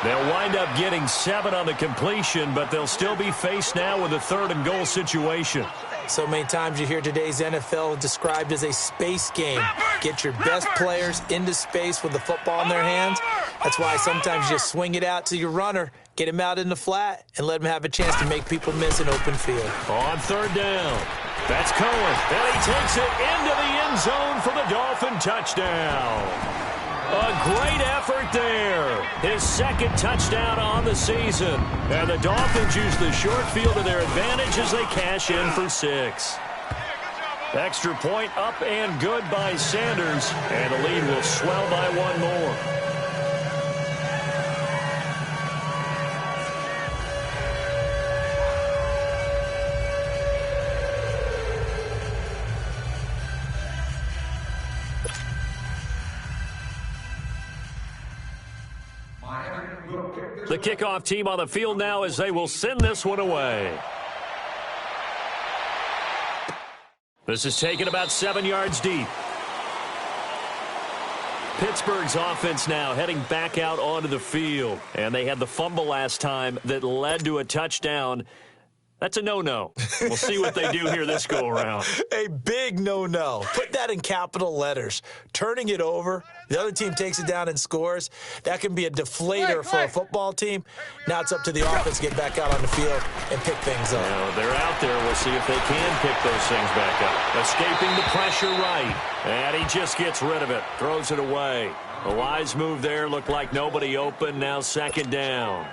[SPEAKER 2] They'll wind up getting 7 on the completion, but they'll still be faced now with a 3rd and goal situation.
[SPEAKER 3] So many times you hear today's NFL described as a space game. Get your best players into space with the football in their hands. That's why sometimes you just swing it out to your runner, get him out in the flat, and let him have a chance to make people miss an open field.
[SPEAKER 2] On 3rd down, that's Cohen. And he takes it into the end zone for the Dolphin touchdown. A great effort there. His 2nd touchdown on the season. And the Dolphins use the short field to their advantage as they cash in for 6. Extra point up and good by Sanders. And the lead will swell by 1 more. The kickoff team on the field now as they will send this one away. This is taken about 7 yards deep. Pittsburgh's offense now heading back out onto the field. And they had the fumble last time that led to a touchdown. That's a no-no. We'll see what they do here this go-around.
[SPEAKER 3] A big no-no. Put that in capital letters. Turning it over, the other team takes it down and scores. That can be a deflator for a football team. Now it's up to the offense to get back out on the field and pick things up.
[SPEAKER 2] Now they're out there. We'll see if they can pick those things back up. Escaping the pressure right. And he just gets rid of it. Throws it away. A wise move there. Looked like nobody open. Now 2nd down.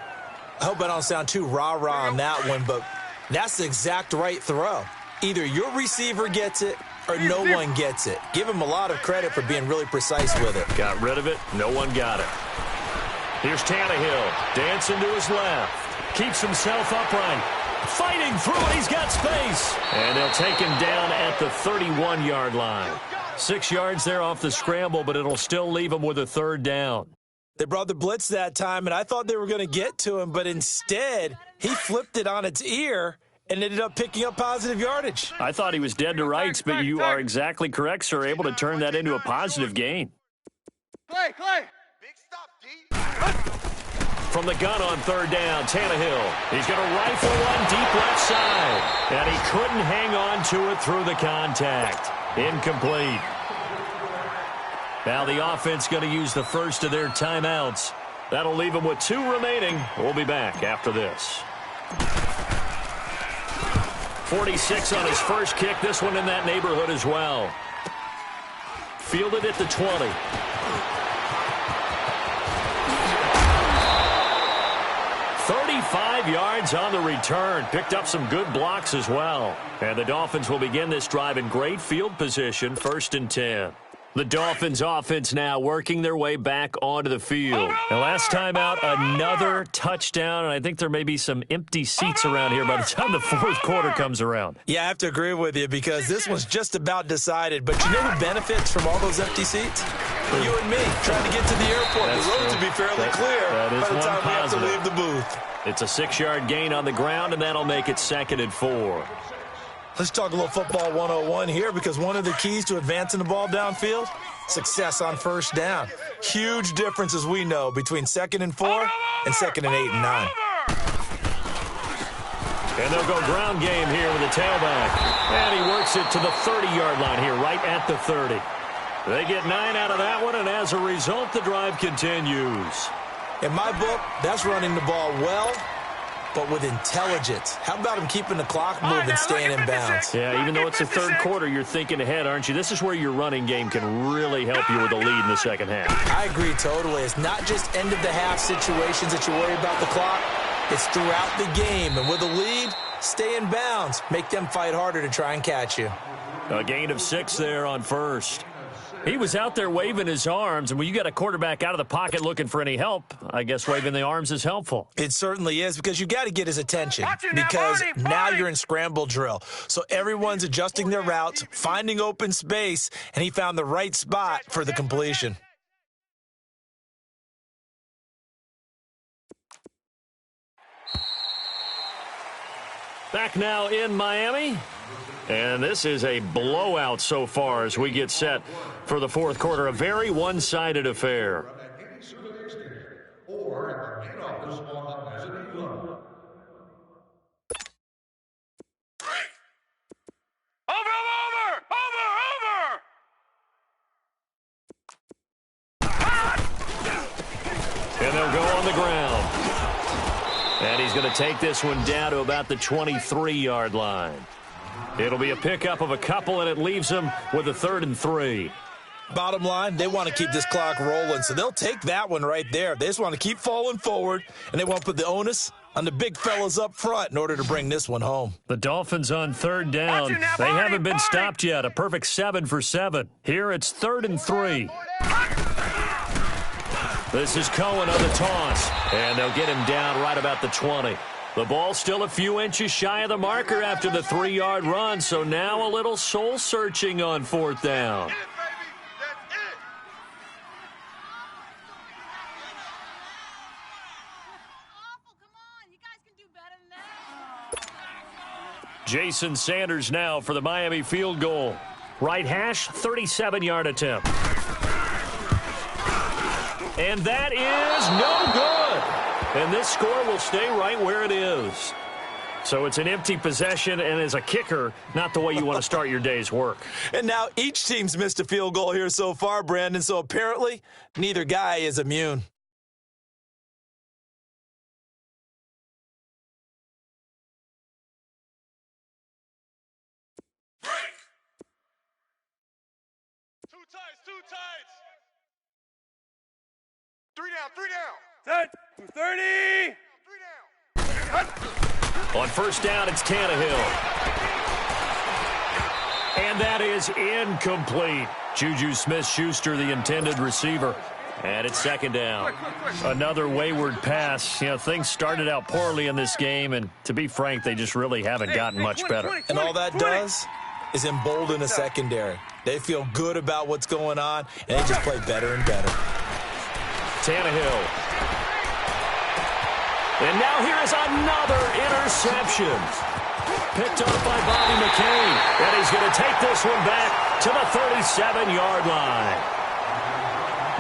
[SPEAKER 3] I hope I don't sound too rah-rah on that one, but that's the exact right throw. Either your receiver gets it or no one gets it. Give him a lot of credit for being really precise with it.
[SPEAKER 2] Got rid of it. No one got it. Here's Tannehill. Dancing to his left. Keeps himself upright. Fighting through it. He's got space. And they'll take him down at the 31-yard line. 6 yards there off the scramble, but it'll still leave him with a 3rd down.
[SPEAKER 3] They brought the blitz that time, and I thought they were going to get to him, but instead he flipped it on its ear and ended up picking up positive yardage.
[SPEAKER 2] I thought he was dead to rights, but you are exactly correct, sir, able to turn that into a positive gain.
[SPEAKER 5] Clay.
[SPEAKER 4] Big stop, D.
[SPEAKER 2] From the gun on 3rd down, Tannehill. He's going to rifle one deep left side, and he couldn't hang on to it through the contact. Incomplete. Now the offense going to use the first of their timeouts. That'll leave them with 2 remaining. We'll be back after this. 46 on his first kick. This one in that neighborhood as well. Fielded at the 20. "35 yards on the return. Picked up some good blocks as well. And the Dolphins will begin this drive in great field position, 1st and 10. The Dolphins offense now working their way back onto the field. And last time out, another touchdown, and I think there may be some empty seats around here by the time the 4th quarter comes around.
[SPEAKER 3] Yeah, I have to agree with you because this was just about decided. But you know who benefits from all those empty seats? You and me, trying to get to the airport.
[SPEAKER 2] That's
[SPEAKER 3] the roads
[SPEAKER 2] true.
[SPEAKER 3] will be fairly clear
[SPEAKER 2] that is
[SPEAKER 3] by the
[SPEAKER 2] one
[SPEAKER 3] time we have to
[SPEAKER 2] positive.
[SPEAKER 3] leave the booth.
[SPEAKER 2] It's a 6-yard gain on the ground, and that'll make it 2nd and 4.
[SPEAKER 3] Let's talk a little football 101 here because one of the keys to advancing the ball downfield, success on 1st down. Huge difference, as we know, between 2nd and 4 and 2nd and 8 and 9.
[SPEAKER 2] And they'll go ground game here with the tailback. And he works it to the 30-yard line here, right at the 30. They get 9 out of that one, and as a result, the drive continues.
[SPEAKER 3] In my book, that's running the ball well, but with intelligence. How about him keeping the clock moving, staying in bounds?
[SPEAKER 2] Yeah, even though it's the third quarter, you're thinking ahead, aren't you? This is where your running game can really help you with a lead in the second half.
[SPEAKER 3] I agree totally. It's not just end-of-the-half situations that you worry about the clock. It's throughout the game. And with a lead, stay in bounds. Make them fight harder to try and catch you.
[SPEAKER 2] A gain of 6 there on first. He was out there waving his arms, and when you got a quarterback out of the pocket looking for any help, I guess waving the arms is helpful.
[SPEAKER 3] It certainly is, because you got to get his attention, because now you're in scramble drill. So everyone's adjusting their routes, finding open space, and he found the right spot for the completion.
[SPEAKER 2] Back now in Miami. And this is a blowout so far as we get set for the fourth quarter. A very one-sided affair. And they'll go on the ground. And he's going to take this one down to about the 23-yard line. It'll be a pickup of a couple, and it leaves them with a 3rd and 3.
[SPEAKER 3] Bottom line, they want to keep this clock rolling, so they'll take that one right there. They just want to keep falling forward, and they want to put the onus on the big fellas up front in order to bring this one home.
[SPEAKER 2] The Dolphins on 3rd down. They haven't been stopped yet. A perfect 7 for 7. Here it's 3rd and 3. This is Cohen on the toss, and they'll get him down right about the 20. The ball still a few inches shy of the marker after the 3-yard run, so now a little soul-searching on 4th down. Jason Sanders now for the Miami field goal. Right hash, 37-yard attempt. And that is no good. And this score will stay right where it is. So it's an empty possession, and as a kicker, not the way you want to start your day's work.
[SPEAKER 3] And now each team's missed a field goal here so far, Brandon, so apparently neither guy is immune.
[SPEAKER 4] Two tights. 3 down.
[SPEAKER 5] Set. 230.
[SPEAKER 4] 3 down.
[SPEAKER 2] On 1st down, it's Tannehill. And that is incomplete. Juju Smith-Schuster, the intended receiver. And it's 2nd down. Another wayward pass. You know, things started out poorly in this game, and to be frank, they just really haven't gotten much better.
[SPEAKER 3] And all that does is embolden a secondary. They feel good about what's going on, and they just play better and better.
[SPEAKER 2] Tannehill. And now here is another interception. Picked up by Bobby McCain. And he's going to take this one back to the 37-yard line.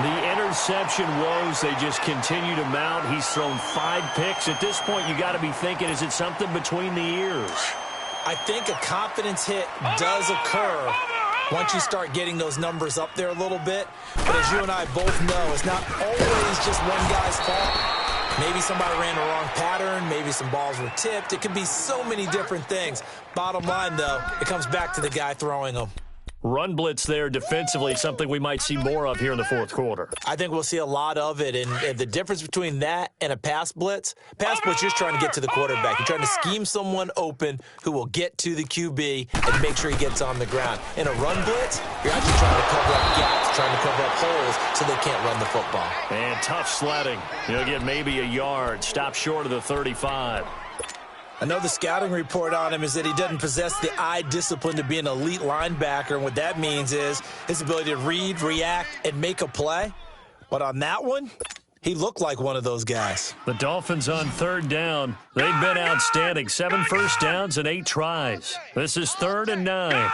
[SPEAKER 2] The interception woes, they just continue to mount. He's thrown 5 picks. At this point, you got to be thinking, is it something between the ears?
[SPEAKER 3] I think a confidence hit does occur once you start getting those numbers up there a little bit. But as you and I both know, it's not always just one guy's fault. Maybe somebody ran the wrong pattern. Maybe some balls were tipped. It could be so many different things. Bottom line, though, it comes back to the guy throwing them.
[SPEAKER 2] Run blitz there defensively, something we might see more of here in the fourth quarter.
[SPEAKER 3] I think we'll see a lot of it, and the difference between that and a pass blitz, you're just trying to get to the quarterback. You're trying to scheme someone open who will get to the QB and make sure he gets on the ground. In a run blitz, you're actually trying to cover up gaps, trying to cover up holes so they can't run the football.
[SPEAKER 2] And tough sledding. You'll get maybe a yard, stop short of the 35.
[SPEAKER 3] I know the scouting report on him is that he doesn't possess the eye discipline to be an elite linebacker, and what that means is his ability to read, react, and make a play. But on that one, he looked like one of those guys.
[SPEAKER 2] The Dolphins on 3rd down. They've been outstanding. 7 first downs and 8 tries. This is 3rd and 9.
[SPEAKER 5] Gun!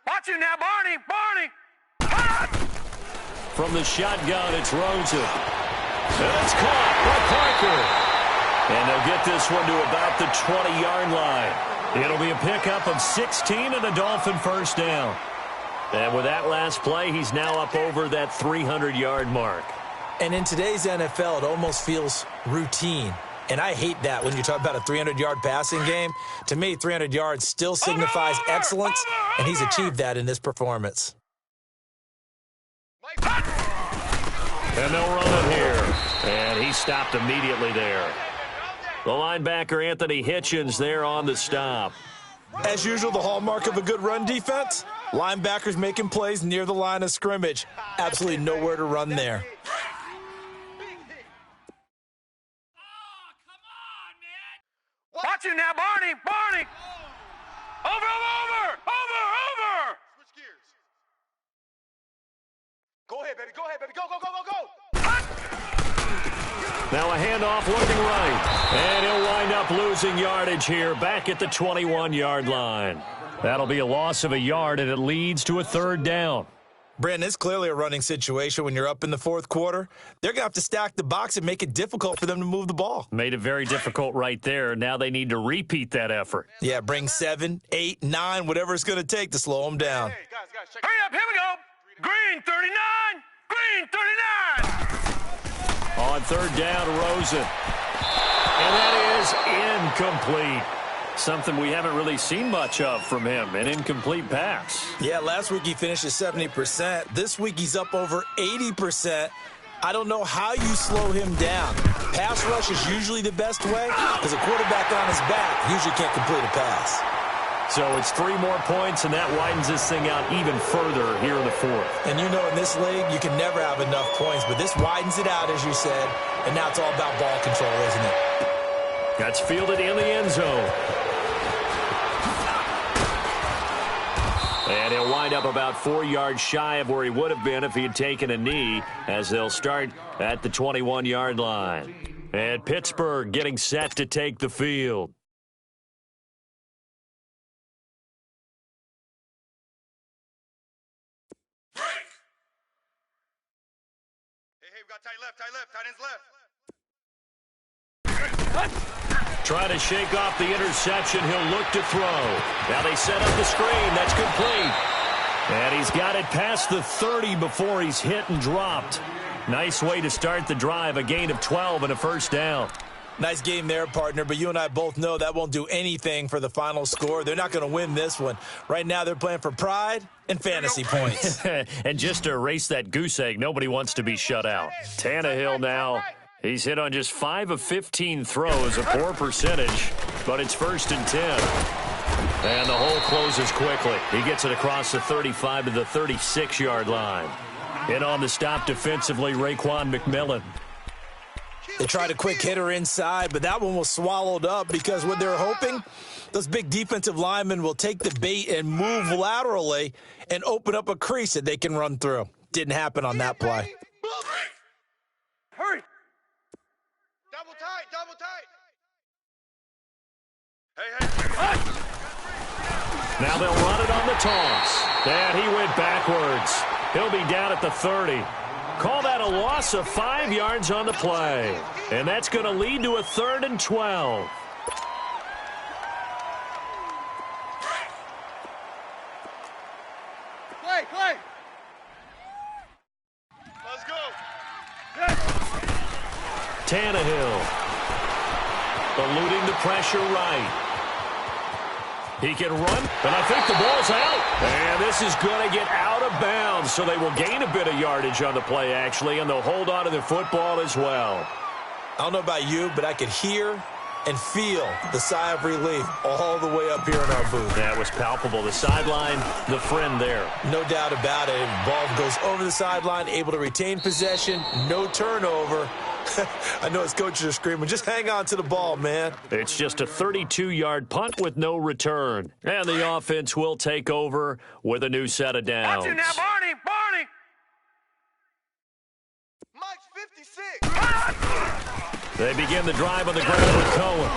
[SPEAKER 5] Watch you now, Barney!
[SPEAKER 2] From the shotgun, it's Rosen. And it's caught by Parker. And they'll get this one to about the 20-yard line. It'll be a pickup of 16 and a Dolphin first down. And with that last play, he's now up over that 300-yard mark.
[SPEAKER 3] And in today's NFL, it almost feels routine. And I hate that when you talk about a 300-yard passing game. To me, 300 yards still signifies excellence, and he's achieved that in this performance.
[SPEAKER 2] And they'll run it here. And he stopped immediately there. The linebacker, Anthony Hitchens, there on the stop.
[SPEAKER 3] As usual, the hallmark of a good run defense, linebackers making plays near the line of scrimmage. Absolutely nowhere to run there.
[SPEAKER 5] Watch it now, Barney! Barney! Over!
[SPEAKER 4] Switch gears. Go ahead, baby. Go ahead, baby. Go.
[SPEAKER 2] Now a handoff looking right. And he'll wind up losing yardage here back at the 21-yard line. That'll be a loss of a yard, and it leads to a third down.
[SPEAKER 3] Brandon, it's clearly a running situation when you're up in the fourth quarter. They're going to have to stack the box and make it difficult for them to move the ball.
[SPEAKER 2] Made it very difficult right there. Now they need to repeat that effort.
[SPEAKER 3] Yeah, bring 7, 8, 9, whatever it's going to take to slow them down.
[SPEAKER 4] Hey, guys, check
[SPEAKER 5] Hurry up, here we go! Green 39! Green 39!
[SPEAKER 2] On third down, Rosen. And that is incomplete. Something we haven't really seen much of from him, an incomplete pass.
[SPEAKER 3] Yeah, last week he finished at 70%. This week he's up over 80%. I don't know how you slow him down. Pass rush is usually the best way because a quarterback on his back usually can't complete a pass.
[SPEAKER 2] So it's 3 more points, and that widens this thing out even further here in the fourth.
[SPEAKER 3] And you know, in this league, you can never have enough points, but this widens it out, as you said, and now it's all about ball control, isn't it?
[SPEAKER 2] That's fielded in the end zone. And he'll wind up about 4 yards shy of where he would have been if he had taken a knee, as they'll start at the 21-yard line. And Pittsburgh getting set to take the field.
[SPEAKER 4] Hey, we got tight left, tight ends left.
[SPEAKER 2] Trying to shake off the interception. He'll look to throw. Now they set up the screen. That's complete. And he's got it past the 30 before he's hit and dropped. Nice way to start the drive. A gain of 12 and a first down.
[SPEAKER 3] Nice game there, partner, but you and I both know that won't do anything for the final score. They're not going to win this one. Right now they're playing for pride and fantasy points.
[SPEAKER 2] And just to erase that goose egg, nobody wants to be shut out. Tannehill now. He's hit on just 5 of 15 throws, a poor percentage, but it's 1st and 10. And the hole closes quickly. He gets it across the 35 to the 36-yard line. In on the stop defensively, Raekwon McMillan.
[SPEAKER 3] They tried a quick hitter inside, but that one was swallowed up because what they're hoping, those big defensive linemen will take the bait and move laterally and open up a crease that they can run through. Didn't happen on that play.
[SPEAKER 5] Hurry!
[SPEAKER 4] Double tight. Hey.
[SPEAKER 2] Now they'll run it on the toss. And he went backwards. He'll be down at the 30. Call that a loss of 5 yards on the play. And that's going to lead to a 3rd and 12.
[SPEAKER 4] Clay. Let's go.
[SPEAKER 2] Tannehill. Eluding the pressure right. He can run, and I think the ball's out. And this is going to get out of bounds, so they will gain a bit of yardage on the play, actually, and they'll hold on to the football as well.
[SPEAKER 3] I don't know about you, but I could hear and feel the sigh of relief all the way up here in our booth.
[SPEAKER 2] That was palpable. The sideline, the friend there.
[SPEAKER 3] No doubt about it. Ball goes over the sideline, able to retain possession, no turnover. I know his coaches are screaming, just hang on to the ball, man.
[SPEAKER 2] It's just a 32-yard punt with no return. And the offense will take over with a new set of downs.
[SPEAKER 5] Watch it now, Barney!
[SPEAKER 4] Mike's 56.
[SPEAKER 2] They begin the drive on the ground with Cohen.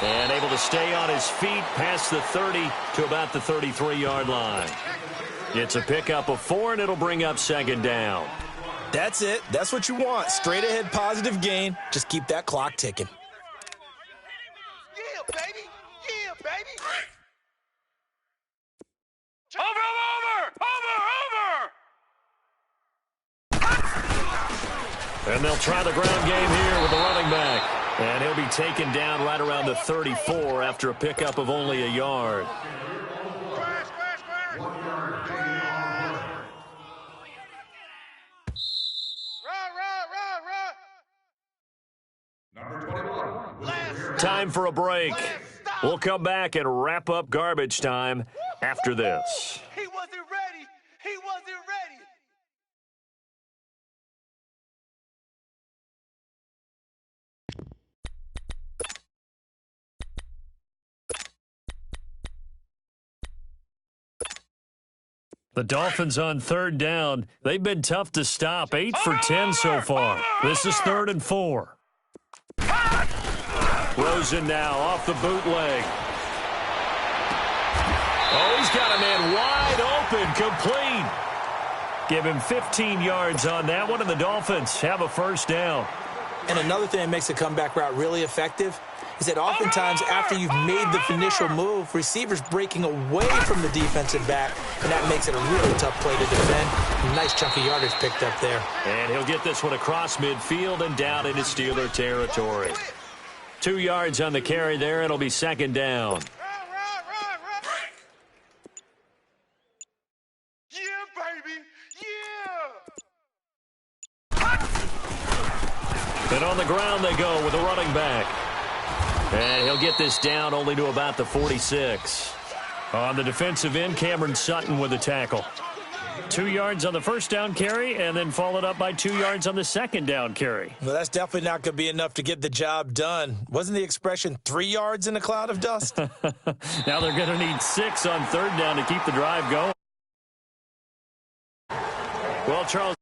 [SPEAKER 2] And able to stay on his feet past the 30 to about the 33-yard line. It's a pickup of 4, and it'll bring up 2nd down.
[SPEAKER 3] That's it. That's what you want. Straight ahead positive gain. Just keep that clock ticking.
[SPEAKER 4] Yeah, baby.
[SPEAKER 5] Over!
[SPEAKER 2] And they'll try the ground game here with the running back. And he'll be taken down right around the 34 after a pickup of only a yard. Time for a break. We'll come back and wrap up garbage time after this.
[SPEAKER 4] He wasn't ready. He wasn't ready.
[SPEAKER 2] The Dolphins on third down. They've been tough to stop. 8 for 10 so far. This is 3rd and 4. Rosen now off the bootleg. Oh, he's got a man wide open, complete. Give him 15 yards on that one, and the Dolphins have a first down.
[SPEAKER 3] And another thing that makes a comeback route really effective is that oftentimes after you've made the initial move, receivers breaking away from the defensive back, and that makes it a really tough play to defend. Nice chunk of yardage picked up there.
[SPEAKER 2] And he'll get this one across midfield and down into Steeler territory. 2 yards on the carry there. It'll be 2nd down.
[SPEAKER 4] Yeah, baby. Yeah.
[SPEAKER 2] And on the ground they go with a running back. And he'll get this down only to about the 46. On the defensive end, Cameron Sutton with a tackle. 2 yards on the first down carry, and then followed up by 2 yards on the second down carry.
[SPEAKER 3] Well, that's definitely not going to be enough to get the job done. Wasn't the expression 3 yards in a cloud of dust?
[SPEAKER 2] Now they're going to need 6 on third down to keep the drive going. Well, Charles.